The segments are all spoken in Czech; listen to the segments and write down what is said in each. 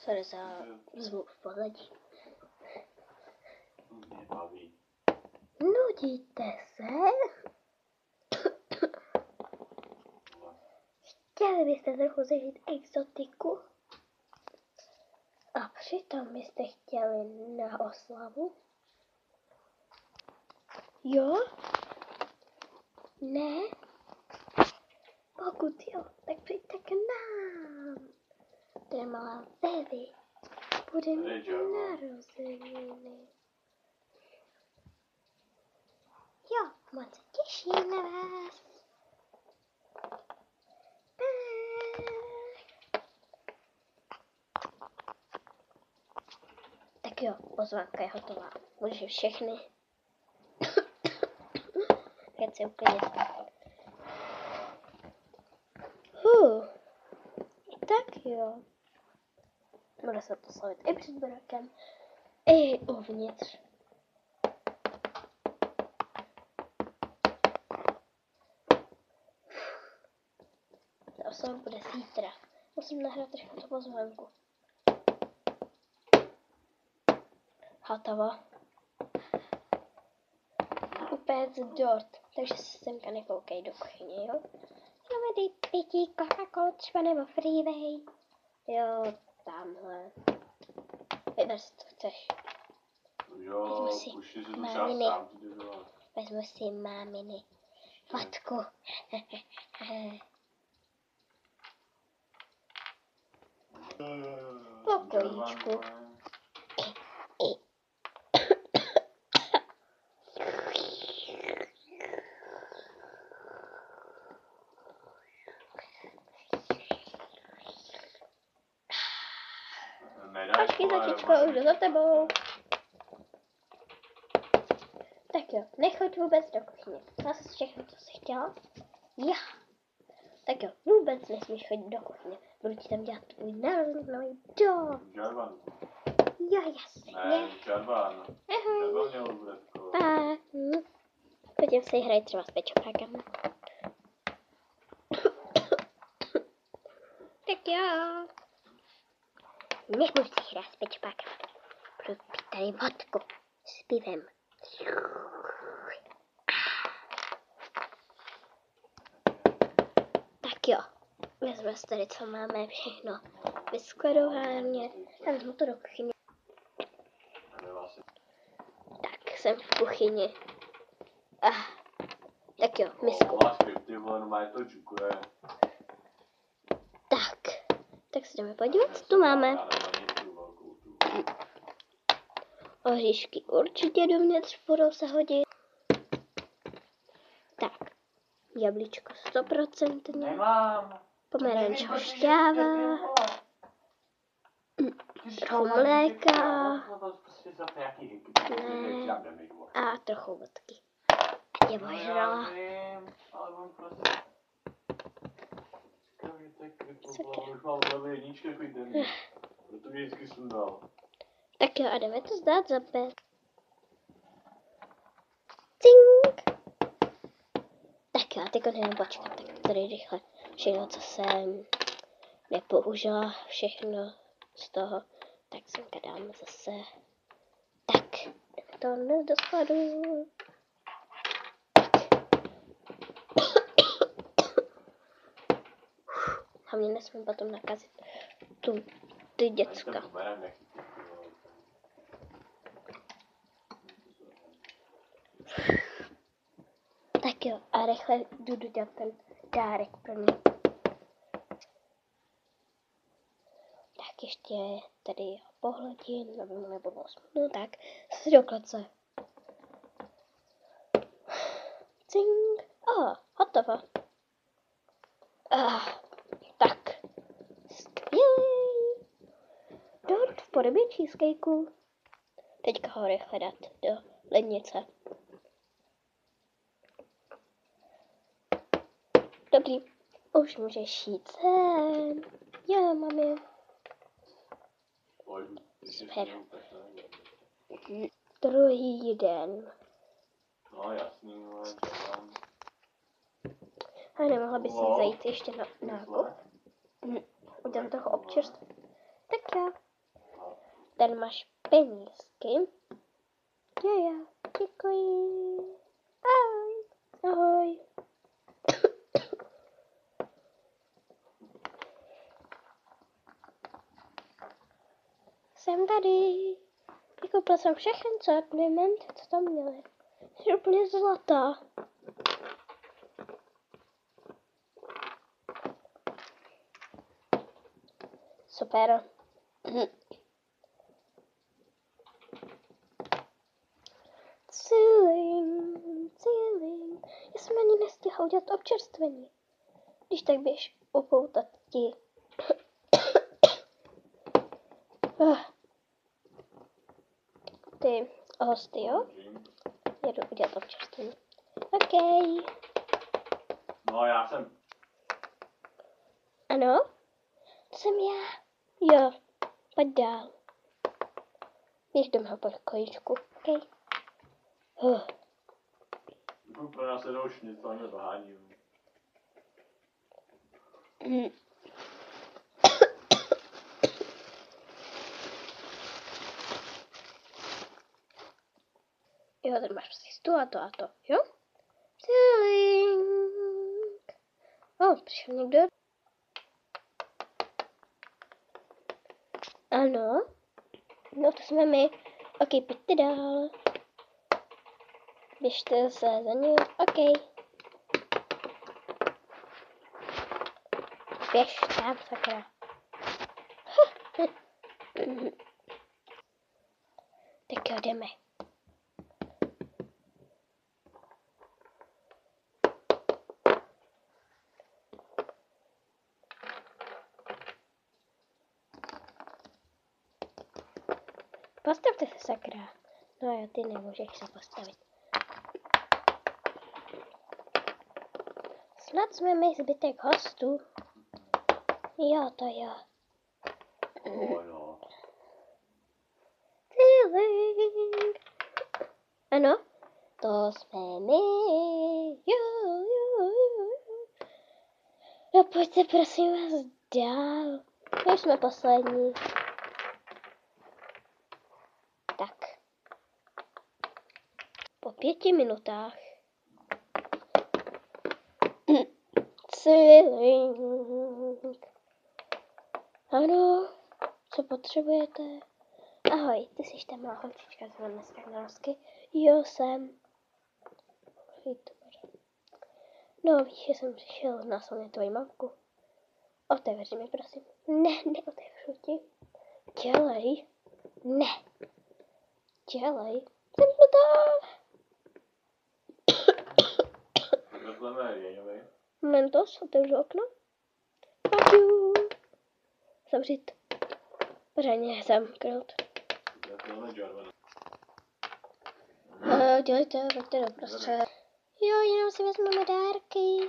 Sorry za zvuk v pozadí. Nudíte se? Chtěli byste trochu zažít exotiku? A přitom byste chtěli na oslavu? Jo? Ne? Pokud jo, tak přijďte k nám. To je malá baby. Bude mít narozeniny. Jo, moc se těším na vás. Tak jo, pozvánka je hotová. Můžeš všechny. Hned se úplně spát. Tak jo. Bude se to slavit i před barákem, i uvnitř. Ta oslava bude zítra. Musím nahrát trošku tu pozvánku. Hotovo. Úplně dort. Takže si semka nekoukej do kuchyně, jo? Máme dej pití Coca-Cola třeba nebo Freeway. Jo, tamhle. Vyber si, co chceš. Jo, už si to sám Vezmu si máminy fotku. Pokojíčku. Počkej, Zatičko, už jdu za tebou. Tak jo, nechoď vůbec do kuchyně. Zase všechno, co jsi chtěla? Já. Tak jo, vůbec nesmíš chodit do kuchyně. Budu ti tam dělat tvůj narozeninový dort. Žarvan. Jo, jasně. Ne, žarvan. Žarvan měl bude Tak. Potom si hrají třeba s pečokákem. Tak jo. Nebudu si hrát s pečokákem. Budu pít tady vodku s pivem. Tak jo, vezmu si tady, co máme všechno ve skladovárně a vezmu to do kuchyně. Tak, jsem v kuchyni. Tak jo, misku. Tak se jdeme podívat, co tu máme. Oříšky určitě dovnitř budou se hodit. Tak, jablíčko 100%. Pomerančová šťáva. Trochu mléka. Ne. A trochu vodky. Ať je ožrala. Tak jo, a jdeme to zdát za pes. Cink! Tak jo, a teď jdeme počkat, tak tady rychle všechno, co jsem nepoužila, všechno z toho, tak semka dáme zase. Tak, to jdeme do skladu. Hlavně nesmím potom nakazit ty děcka. Tak jo, a rychle jdu dělat ten dárek pro mě. Tak ještě tady pohledím, aby mu nebylo smutno, tak si do klece. Cink. Hotovo. Tak. Skvělý. Dort v podobě cheesecakeu. Teďka ho rychle dát do lednice. Dobrý. Už můžeš jít sem. Jo, mami. Super. Druhý den. No jasný, ale A nemohla by si zajít ještě na nákup? Udělám toho občerství. Tak jo. tady máš penízky. Jo, děkuji. Ahoj. Ahoj. Jsem tady. Vykoupil jsem všechny sortiment, co tam měli. Jsi úplně zlatá. Super. Cíling. Já jsem ani nestihl udělat občerstvení. Když tak běž upoutat ti. Ty hosty, jo? Jedu udělat občerstvení. OK. No, já jsem. Ano? To jsem já. Jo. Pojď dál. Běž do mého pokojíčku. OK. Jdu pro nás jednou šnicl, mě doháním. Jo, tady máš prostě tu a to, jo? Cíling. Přišel někdo? Ano. No, to jsme my. OK, pojďte dál. Běžte se za ním. OK. Běž tam, sakra. Tak jo, jdeme. Postavte se, sakra. No jo, ty nemůžeš se postavit. Snad jsme my zbytek hostů. Jo, to jo. Jo. Cíling. Ano, to jsme my. Jo. No pojďte prosím vás dál. My jsme poslední. Tak. Po 5 minutách. Cíling. Ano, co potřebujete? Ahoj, ty jsi ta má holčička z Skandinávsky. Jo, jsem. No, víš, že jsem přišel násilně tvoji mamku. Otevři mi, prosím. Ne, neotevřu ti. Dělej. Ne. Dělej. Zamknutá. Mentos, otevřu okno. Fuck you. Zavřít. Pořádně zamknout. Dělejte, pojďte doprostřed. Jo, jenom si vezmeme dárky.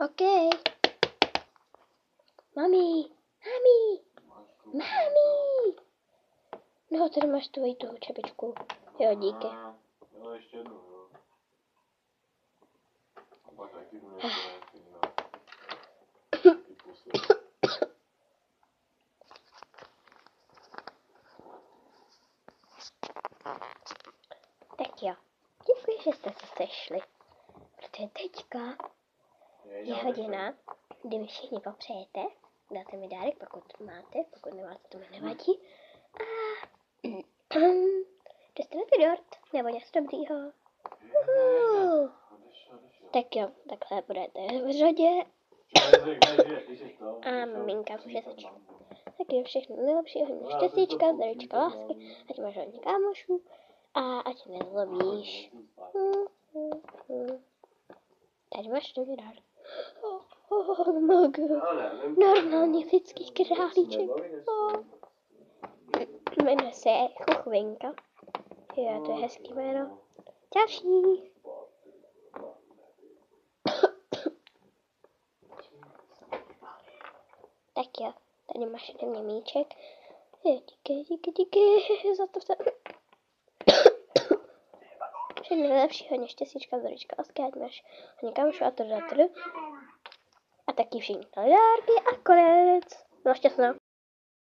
OK. Mami. No, tady máš tvoji tu čepičku. Jo, díky. Jo, ještě jednu, jo. A pak taky budu Tak jo. Děkuji, že jste se sešli. Protože teďka je hodina, kdy mi všichni popřejete. Dáte mi dárek, pokud máte. Pokud nemáte, to mi nevadí. A dostanete dort. Nebo něco dobrýho. Tak jo, takhle budete v řadě. A maminka může začít. Tak jo, všechno nejlepšího, hodně štěstíčka, zdravíčka, lásky, ať máš hodně kámošů a ať nezlobíš. Tady máš to dár. Normálně lidský králíček. Jmenuje se Chuchvinka. Jo, to je hezký jméno. Další. Tak jo, tady máš ode mě míček. Díky, za to se... Všechno nejlepší, hodně štěstíčka, zdravíčka, lásky, ať máš hodně kamošů a taky všichni dárky a konec. No šťastná.